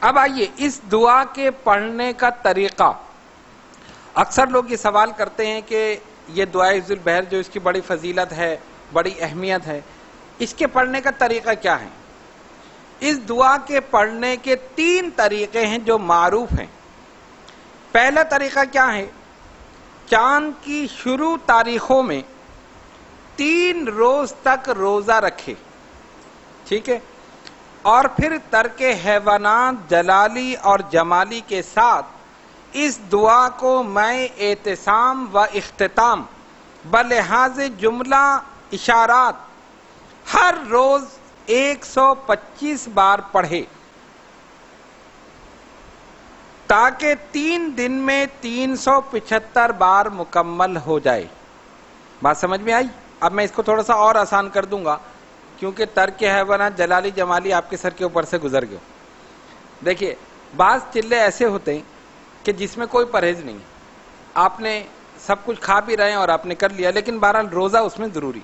اب آئیے اس دعا کے پڑھنے کا طریقہ. اکثر لوگ یہ سوال کرتے ہیں کہ یہ دعائے حفظ البحر جو اس کی بڑی فضیلت ہے، بڑی اہمیت ہے، اس کے پڑھنے کا طریقہ کیا ہے؟ اس دعا کے پڑھنے کے 3 طریقے ہیں جو معروف ہیں. پہلا طریقہ کیا ہے؟ چاند کی شروع تاریخوں میں 3 روز تک روزہ رکھے، ٹھیک ہے، اور پھر ترک حیوانات جلالی اور جمالی کے ساتھ اس دعا کو میں اعتصام و اختتام بلحاظ جملہ اشارات ہر روز 125 بار پڑھے، تاکہ 3 دن میں 375 بار مکمل ہو جائے. بات سمجھ میں آئی؟ اب میں اس کو تھوڑا سا اور آسان کر دوں گا کیونکہ ترک حیوانات جلالی جمالی آپ کے سر کے اوپر سے گزر گئے. دیکھیے بعض چلے ایسے ہوتے ہیں کہ جس میں کوئی پرہیز نہیں ہے، آپ نے سب کچھ کھا بھی رہے ہیں اور آپ نے کر لیا، لیکن بہرحال روزہ اس میں ضروری.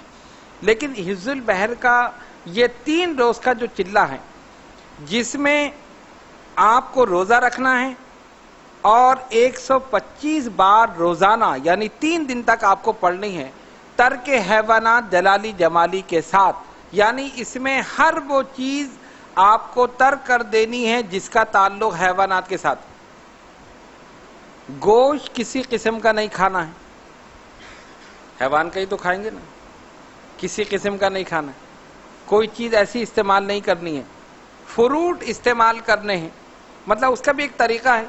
لیکن حفظ البحر کا یہ 3 روز کا جو چلہ ہے جس میں آپ کو روزہ رکھنا ہے اور 125 بار روزانہ یعنی 3 دن تک آپ کو پڑھنی ہے ترک حیوانات جلالی جمالی کے ساتھ، یعنی اس میں ہر وہ چیز آپ کو ترک کر دینی ہے جس کا تعلق حیوانات کے ساتھ. گوشت کسی قسم کا نہیں کھانا ہے، حیوان کا ہی تو کھائیں گے نا، کسی قسم کا نہیں کھانا ہے. کوئی چیز ایسی استعمال نہیں کرنی ہے. فروٹ استعمال کرنے ہیں، مطلب اس کا بھی ایک طریقہ ہے.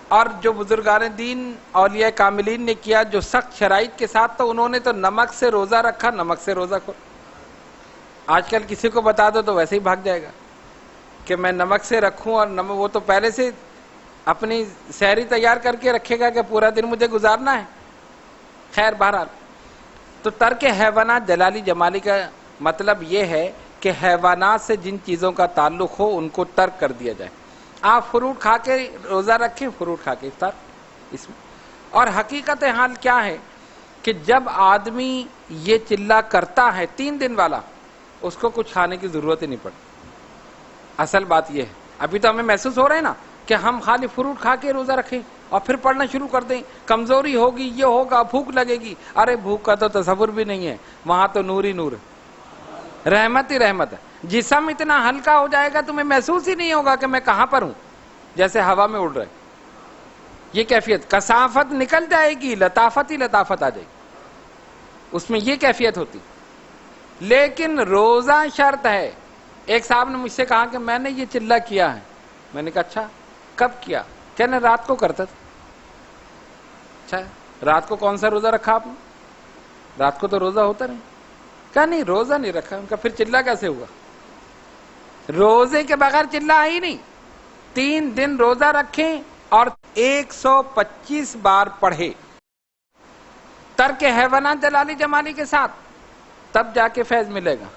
اور جو بزرگان دین اولیاء کاملین نے کیا جو سخت شرائط کے ساتھ، تو انہوں نے تو نمک سے روزہ رکھا، نمک سے روزہ کھول. آج کل کسی کو بتا دو تو ویسے ہی بھاگ جائے گا کہ میں نمک سے رکھوں، اور وہ تو پہلے سے اپنی سحری تیار کر کے رکھے گا کہ پورا دن مجھے گزارنا ہے. خیر بہرحال تو ترک حیوانات جلالی جمالی کا مطلب یہ ہے کہ حیوانات سے جن چیزوں کا تعلق ہو ان کو ترک کر دیا جائے. آپ فروٹ کھا کے روزہ رکھیں، فروٹ کھا کے افطار اس میں. اور حقیقت حال کیا ہے کہ جب آدمی یہ چلہ کرتا ہے 3 دن والا، اس کو کچھ کھانے کی ضرورت ہی نہیں پڑتی. اصل بات یہ ہے، ابھی تو ہمیں محسوس ہو رہا ہے نا کہ ہم خالی فروٹ کھا کے روزہ رکھیں اور پھر پڑھنا شروع کر دیں. کمزوری ہوگی، یہ ہوگا، بھوک لگے گی. ارے بھوک کا تو تصور بھی نہیں ہے، وہاں تو نور ہی نور ہے، رحمت ہی رحمت ہے. جسم اتنا ہلکا ہو جائے گا تمہیں محسوس ہی نہیں ہوگا کہ میں کہاں پر ہوں، جیسے ہوا میں اڑ رہے. یہ کیفیت، کثافت نکل جائے گی، لطافت ہی لطافت آ جائے گی، اس میں یہ کیفیت ہوتی. لیکن روزہ شرط ہے. ایک صاحب نے مجھ سے کہا کہ میں نے یہ چلہ کیا ہے. میں نے کہا اچھا کب کیا؟ کہنے رات کو کرتا تھا. اچھا رات کو کون سا روزہ رکھا آپ نے؟ رات کو تو روزہ ہوتا نہیں. کہا نہیں روزہ نہیں رکھا. ان کا پھر چلہ کیسے ہوا؟ روزے کے بغیر چلہ ہی نہیں. 3 دن روزہ رکھیں اور 125 بار پڑھے ترک حیوانات جلالی جمالی کے ساتھ، تب جا کے فیض ملے گا،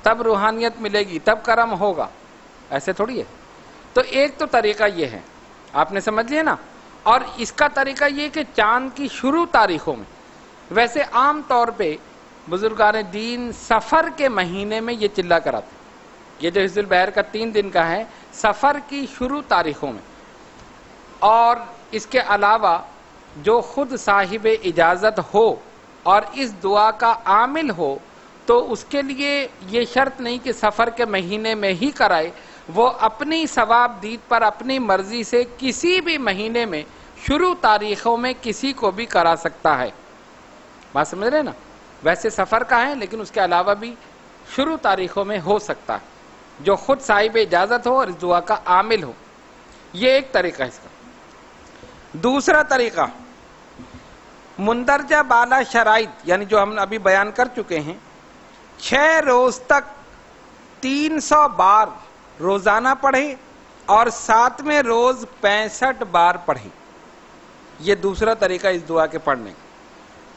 تب روحانیت ملے گی، تب کرم ہوگا. ایسے تھوڑی ہے. تو ایک تو طریقہ یہ ہے، آپ نے سمجھ لیا نا. اور اس کا طریقہ یہ کہ چاند کی شروع تاریخوں میں، ویسے عام طور پہ بزرگان دین سفر کے مہینے میں یہ چلہ کراتے. یہ جو حفظ البحر کا 3 دن کا ہے، سفر کی شروع تاریخوں میں. اور اس کے علاوہ جو خود صاحب اجازت ہو اور اس دعا کا عامل ہو تو اس کے لیے یہ شرط نہیں کہ سفر کے مہینے میں ہی کرائے، وہ اپنی ثواب دید پر اپنی مرضی سے کسی بھی مہینے میں شروع تاریخوں میں کسی کو بھی کرا سکتا ہے. بات سمجھ رہے نا؟ ویسے سفر کا ہے لیکن اس کے علاوہ بھی شروع تاریخوں میں ہو سکتا ہے، جو خود صاحب اجازت ہو اور اس دعا کا عامل ہو. یہ ایک طریقہ ہے اس کا. دوسرا طریقہ مندرجہ بالا شرائط، یعنی جو ہم ابھی بیان کر چکے ہیں، 6 روز تک 300 بار روزانہ پڑھے اور 7ویں روز 65 بار پڑھے. یہ دوسرا طریقہ اس دعا کے پڑھنے کا.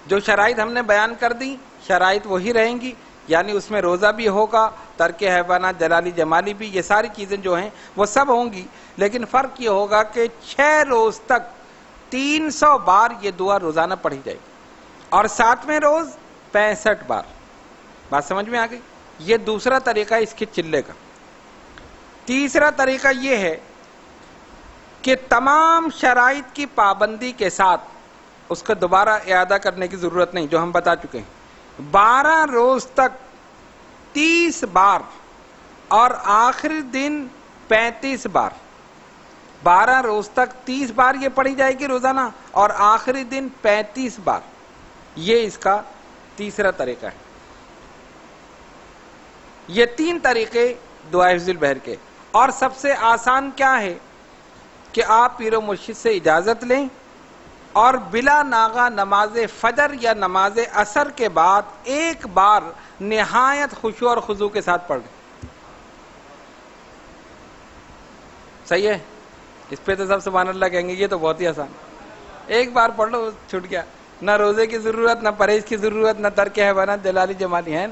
جو شرائط ہم نے بیان کر دی، شرائط وہی رہیں گی، یعنی اس میں روزہ بھی ہوگا، ترک حیوانات جلالی جمالی بھی، یہ ساری چیزیں جو ہیں وہ سب ہوں گی. لیکن فرق یہ ہوگا کہ 6 روز تک 300 بار یہ دعا روزانہ پڑھی جائے گی اور 7ویں روز 65 بار. بات سمجھ میں آ گئی؟ یہ دوسرا طریقہ ہے اس کے چلے کا. تیسرا طریقہ یہ ہے کہ تمام شرائط کی پابندی کے ساتھ اس کو دوبارہ اعادہ کرنے کی ضرورت نہیں، جو ہم بتا چکے ہیں، 12 روز تک 30 بار اور آخری دن 35 بار، 12 روز تک 30 بار یہ پڑھی جائے گی روزانہ اور آخری دن 35 بار. یہ اس کا تیسرا طریقہ ہے. یہ 3 طریقے دعا حفظ البحر کے. اور سب سے آسان کیا ہے کہ آپ پیر و مرشد سے اجازت لیں اور بلا ناغہ نماز فجر یا نماز عصر کے بعد ایک بار نہایت خشوع اور خضوع کے ساتھ پڑھ لیں. صحیح ہے؟ اس پہ تو سب سبحان اللہ کہیں گے، یہ تو بہت ہی آسان. ایک بار پڑھ لو، چھٹ گیا. نہ روزے کی ضرورت، نہ پرہیز کی ضرورت، نہ ترک حیوانات جلالی جمالی ہیں.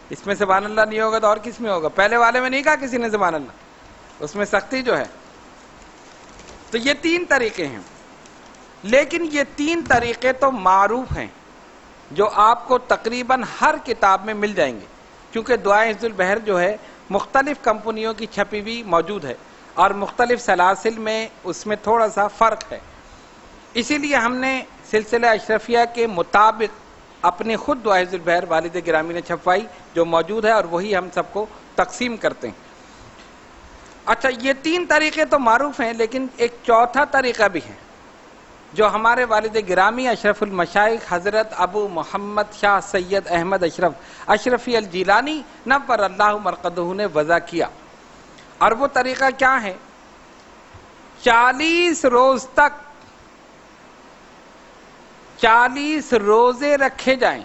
اس میں سبحان اللہ نہیں ہوگا تو اور کس میں ہوگا؟ پہلے والے میں نہیں کہا کسی نے سبحان اللہ، اس میں سختی جو ہے. تو یہ 3 طریقے ہیں، لیکن یہ 3 طریقے تو معروف ہیں جو آپ کو تقریباً ہر کتاب میں مل جائیں گے، کیونکہ دعا حفظ البحر جو ہے مختلف کمپنیوں کی چھپی ہوئی موجود ہے اور مختلف سلاسل میں اس میں تھوڑا سا فرق ہے. اسی لیے ہم نے سلسلہ اشرفیہ کے مطابق اپنی خود دعا حفظ البحر والد گرامی نے چھپوائی جو موجود ہے، اور وہی ہم سب کو تقسیم کرتے ہیں. اچھا، یہ 3 طریقے تو معروف ہیں، لیکن ایک چوتھا طریقہ بھی ہے جو ہمارے والد گرامی اشرف المشائخ حضرت ابو محمد شاہ سید احمد اشرف اشرفی الجیلانی نور اللہ مرقدہ نے وضع کیا. اور وہ طریقہ کیا ہے؟ 40 روز تک 40 روزے رکھے جائیں،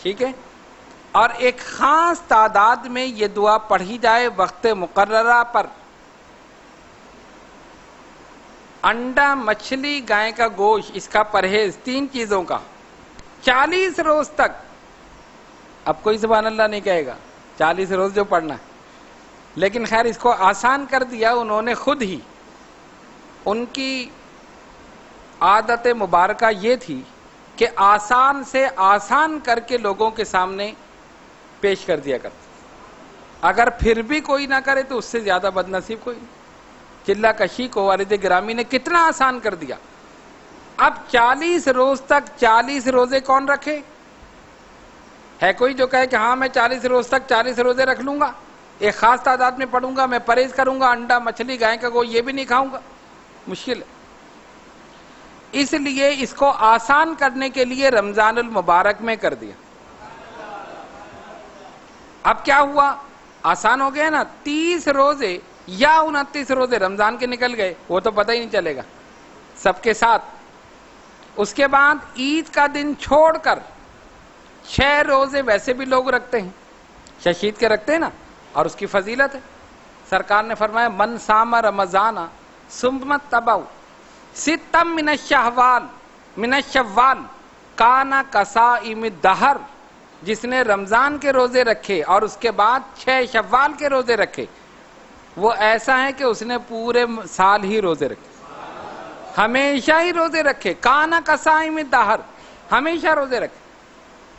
ٹھیک ہے، اور ایک خاص تعداد میں یہ دعا پڑھی جائے وقت مقررہ پر. انڈا، مچھلی، گائے کا گوشت، اس کا پرہیز، 3 چیزوں کا 40 روز تک. اب کوئی سبحان اللہ نہیں کہے گا 40 روز جو پڑھنا ہے، لیکن خیر اس کو آسان کر دیا انہوں نے خود ہی. ان کی عادت مبارکہ یہ تھی کہ آسان سے آسان کر کے لوگوں کے سامنے پیش کر دیا کرتے. اگر پھر بھی کوئی نہ کرے تو اس سے زیادہ بد نصیب کوئی نہیں. چلہ کشی کو والد گرامی نے کتنا آسان کر دیا. اب 40 روز تک 40 روزے کون رکھے؟ ہے کوئی جو کہے کہ ہاں میں 40 روز تک 40 روزے رکھ لوں گا، ایک خاص تعداد میں پڑھوں گا، میں پرہیز کروں گا، انڈا، مچھلی، گائے کا گوشت یہ بھی نہیں کھاؤں گا؟ مشکل ہے. اس لیے اس کو آسان کرنے کے لیے رمضان المبارک میں کر دیا. اب کیا ہوا؟ آسان ہو گیا نا. 30 روزے یا 29 روزے رمضان کے نکل گئے، وہ تو پتہ ہی نہیں چلے گا سب کے ساتھ. اس کے بعد عید کا دن چھوڑ کر 6 روزے ویسے بھی لوگ رکھتے ہیں، ششید کے رکھتے ہیں نا، اور اس کی فضیلت ہے. سرکار نے فرمایا من صام رمضان ثم اتبعہ ستا من الشوال کان کصائم الدہر. جس نے رمضان کے روزے رکھے اور اس کے بعد 6 شوال کے روزے رکھے، وہ ایسا ہے کہ اس نے پورے سال ہی روزے رکھے، ہمیشہ ہی روزے رکھے. کان کصائم الدہر، ہمیشہ روزے رکھے.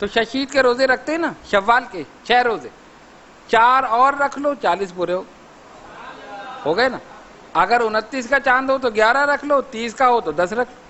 تو ششید کے روزے رکھتے ہیں نا، شوال کے 6 روزے، 4 اور رکھ لو، 40 پورے ہو گئے نا. اگر 29 کا چاند ہو تو 11 رکھ لو، 30 کا ہو تو 10 رکھ لو.